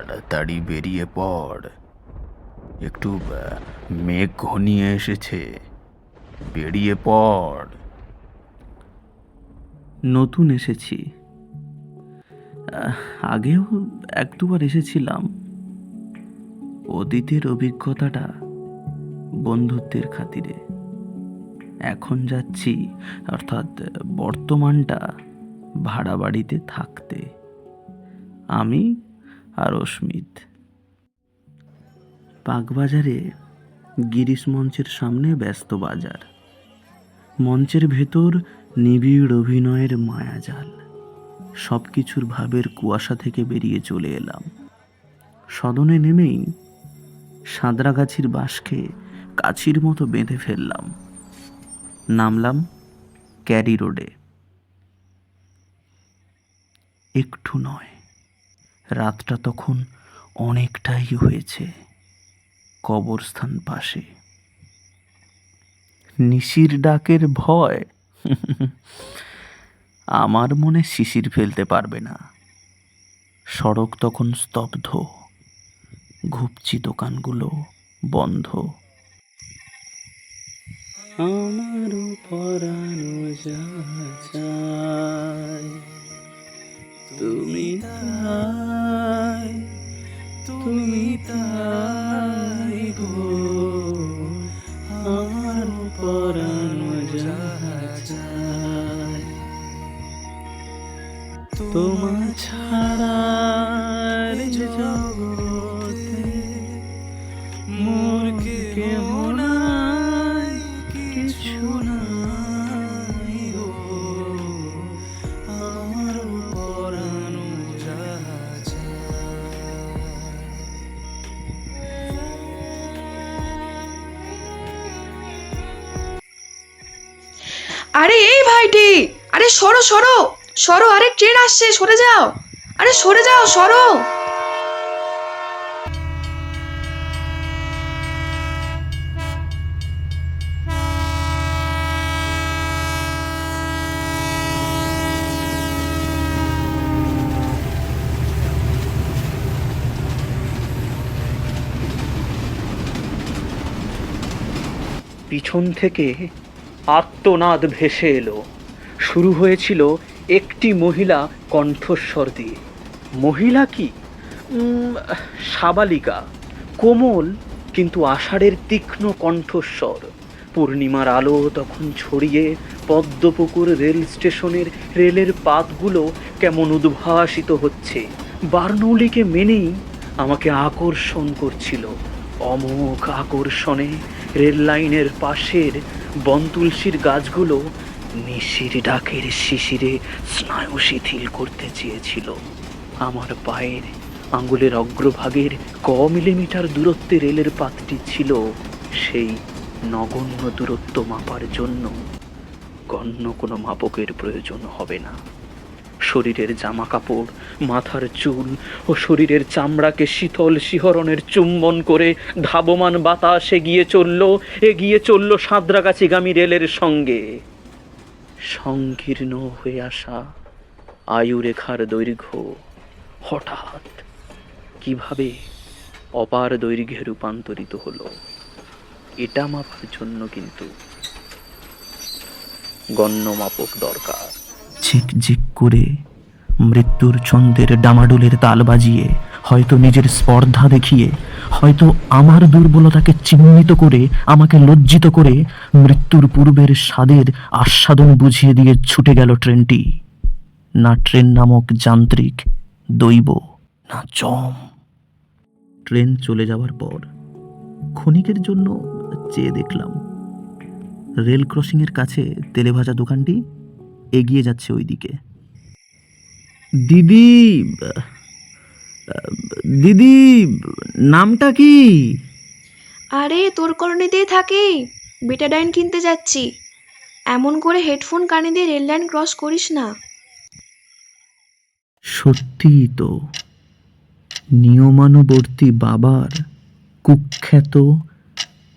তাড়াতাড়ি বেরিয়ে পড়, একটু মেঘ ঘনিয়ে এসেছে, বেরিয়ে পড়। নতুন এসেছি, আগেও এক দুবার এসেছিলাম। অতীতের অভিজ্ঞতাটা বন্ধুত্বের খাতিরে। এখন যাচ্ছি, অর্থাৎ বর্তমানটা ভাড়া বাড়িতে থাকতে, আমি আর অস্মিত। বাগবাজারে গিরিশ মঞ্চের সামনে ব্যস্ত বাজার, মঞ্চের ভেতর নিবিড় অভিনয়ের মায়াজাল। সব কিছুর ভাবের কুয়াশা থেকে বেরিয়ে চলে এলাম। সদনে নেমেই সাঁতরাগাছির বাঁশকে কাছির মতো বেঁধে ফেললাম। নামলাম ক্যারি রোডে। একটু নয়, রাতটা তখন অনেকটাই হয়েছে। কবরস্থান পাশে, নিশির ডাকের ভয় আমার মনে শিশির ফেলতে পারবে না। সড়ক তখন স্তব্ধ, ঘুপচি দোকানগুলো বন্ধ। আমার পরানো যায়, তুমি তাই, তুমি তাই গো, আমার পরানো যায়, তোমার ছাড়া জগতে মোর কেহ নাই, কিছু নাই গো, আমার পরানো যায়। আরে এই ভাইটি, আরে সরো সরো সরো, আরে ট্রেন আসছে, সরে যাও, আরে সরে যাও, সরো। পিছন থেকে আর্তনাদ ভেসে এলো। শুরু হয়েছিল একটি মহিলা কণ্ঠস্বর দিয়ে। মহিলা কি, সাবালিকা, কোমল কিন্তু আষাঢ়ের তীক্ষ্ণ কণ্ঠস্বর। পূর্ণিমার আলো তখন ছড়িয়ে পদ্মপুকুর রেল স্টেশনের রেলের পাতগুলো কেমন উদ্ভাসিত হচ্ছে। বার্নৌলিকে মেনেই আমাকে আকর্ষণ করছিল। অমোঘ আকর্ষণে রেল লাইনের পাশের বনতুলসীর গাছগুলো নিশির ডাকের শিশিরে স্নায়ু শিথিল করতে চেয়েছিল। আমার পায়ের আঙ্গুলের অগ্রভাগের মিলিমিটার দূরত্বে রেলের পাতটি ছিল। সেই নগণ্য দূরত্ব মাপার জন্য গণ্য কোনো মাপকের প্রয়োজন হবে না। শরীরের জামা কাপড়, মাথার চুল ও শরীরের চামড়াকে শীতল শিহরণের চুম্বন করে ধাবমান বাতাস এগিয়ে চলল সাঁতরাগাছিগামী রেলের সঙ্গে। সংকীর্ণ হয়ে আসা আয়ুরেখার দৈর্ঘ্য হঠাৎ কিভাবে অপার দৈর্ঘ্যে রূপান্তরিত হলো, এটা মাপার জন্য কিন্তু গণ্যমাপক দরকার। ঝিকঝিক করে মৃত্যুর ছন্দের ডামাডোলের তাল বাজিয়ে, হয়তো নিজের স্পর্ধা দেখিয়ে, হয়তো আমার দুর্বলতাকে চিহ্নিত করে, আমাকে লজ্জিত করে মৃত্যুর পূর্বের স্বাদের আস্বাদন বুঝিয়ে দিয়ে ছুটে গেল ট্রেনটি। না ট্রেন নামক যান্ত্রিক দৈব, না জম। ট্রেন চলে যাওয়ার পর ক্ষণিকের জন্য চেয়ে দেখলাম রেল ক্রসিংয়ের কাছে তেলেভাজা দোকানটি এগিয়ে যাচ্ছে ওই দিকে। দিদি, দিদি, নামটা কি? আরে তোর কলোনিতেই থাকি, বেটাডাইন কিনতে যাচ্ছি। এমন করে হেডফোন কানে দিয়ে রেল লাইন ক্রস করিস না। সত্যিই তো, নিয়মানুবর্তী বাবার কুখ্যাত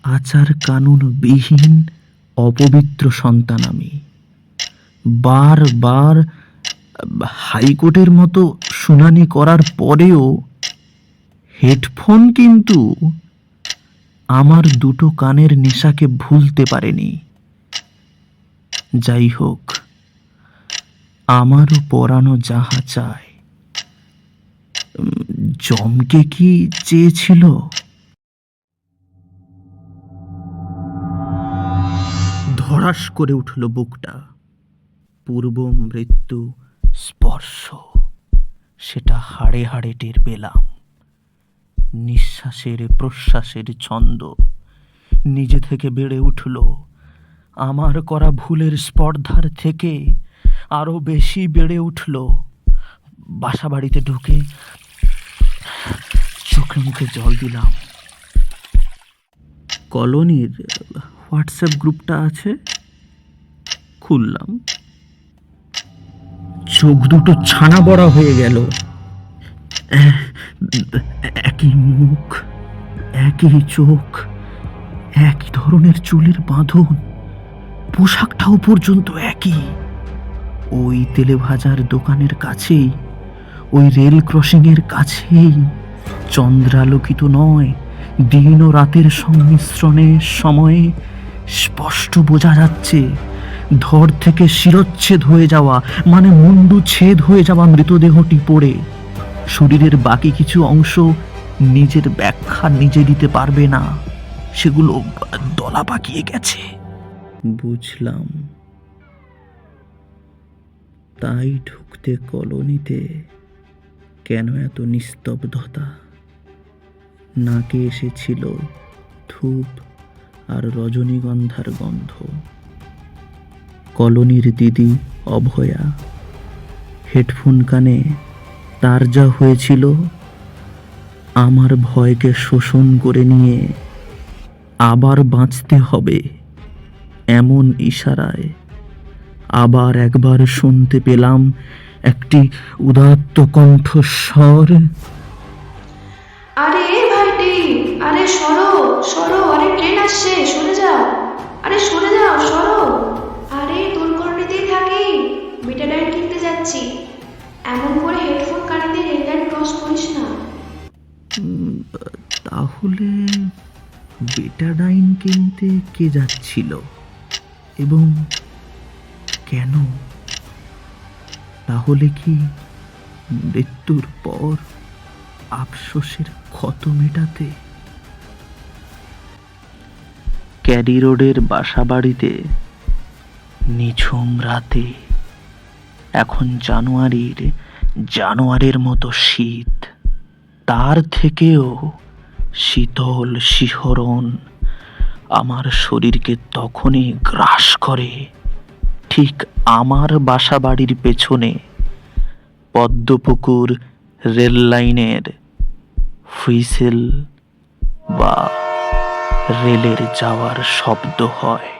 আচার কানুন বিহীন অপবিত্র সন্তান আমি। বারবার হাইকোর্টের মতো শুনানি করার পরেও হেডফোন কিন্তু আমার দুটো কানের নেশাকে ভুলতে পারেনি। যাই হোক, আমারও পরানো যাহা চায়। জমকে কি চেয়েছিল? ধড়াস করে উঠল বুকটা। পূর্ব মৃত্যু স্পর্শ, সেটা হাড়ে হাড়ে টের পেলাম। নিঃশ্বাসের প্রশ্বাসের ছন্দ নিজে থেকে বেড়ে উঠল। আমার করা ভুলের স্পর্ধার থেকে আরো বেশি বেড়ে উঠল। বাসা বাড়িতে ঢুকে চোখে মুখে জল দিলাম। কলোনির হোয়াটসঅ্যাপ গ্রুপটা আছে, খুললাম। চোখ দুটো ছানা বড়া হয়ে গেল। একই মুখ, একই চোখ, একই ধরনের চুলের বাঁধন, পোশাকটাও পর্যন্ত একই। ওই তেলে ভাজার দোকানের কাছেই, ওই রেল ক্রসিং এর কাছেই, চন্দ্রালোকিত নয়, দিন ও রাতের সংমিশ্রণে সময়ে স্পষ্ট বোঝা যাচ্ছে ধড় থেকে শিরচ্ছেদ হয়ে যাওয়া, মানে মুন্ডু ছেদ হয়ে যাওয়া মৃতদেহটি পড়ে। শরীরের বাকি কিছু অংশ নিজের ব্যাখ্যা নিজে দিতে পারবে না, সেগুলো দলা পাকিয়ে গেছে। বুঝলাম, তাই ঢুকতে কলোনিতে কেন এত নিস্তব্ধতা। নাকে এসেছিল ধূপ আর রজনীগন্ধার গন্ধ। কলোনির দিদি অভয়া হেডফোন কানে, তার যা হয়েছিল আমার ভয়কে শোষণ করে নিয়ে আবার বাঁচতে হবে এমন ইশারায় আবার একবার শুনতে পেলাম একটি উদাত্ত কণ্ঠস্বর। আরে ভাইটি, আরে সরো সরো, আরে ট্রেন আসছে, সরে যাও, আরে সরে যাও, সরো। আরে তোর কলোনিতেই থাকি, বিটাডাইন কিনতে যাচ্ছি। এমন করে হেডফোন কানে দিয়ে রেল লাইন ক্রস করিস না। তাহলে বেটাডাইন কিনতে কে যাচ্ছিল এবং কেন? তাহলে কি মৃত্যুর পর আফসোসের ক্ষত মেটাতে? ক্যারি রোডের বাসা বাড়িতে নিঝুম রাতে, এখন জানুয়ারির মতো শীত, তার থেকেও শীতল শিহরণ আমার শরীরকে তখনই গ্রাস করে। ঠিক আমার বাসা বাড়ির পেছনে পদ্মপুকুর রেল লাইনের হুইসেল বা রেলের যাওয়ার শব্দ হয়।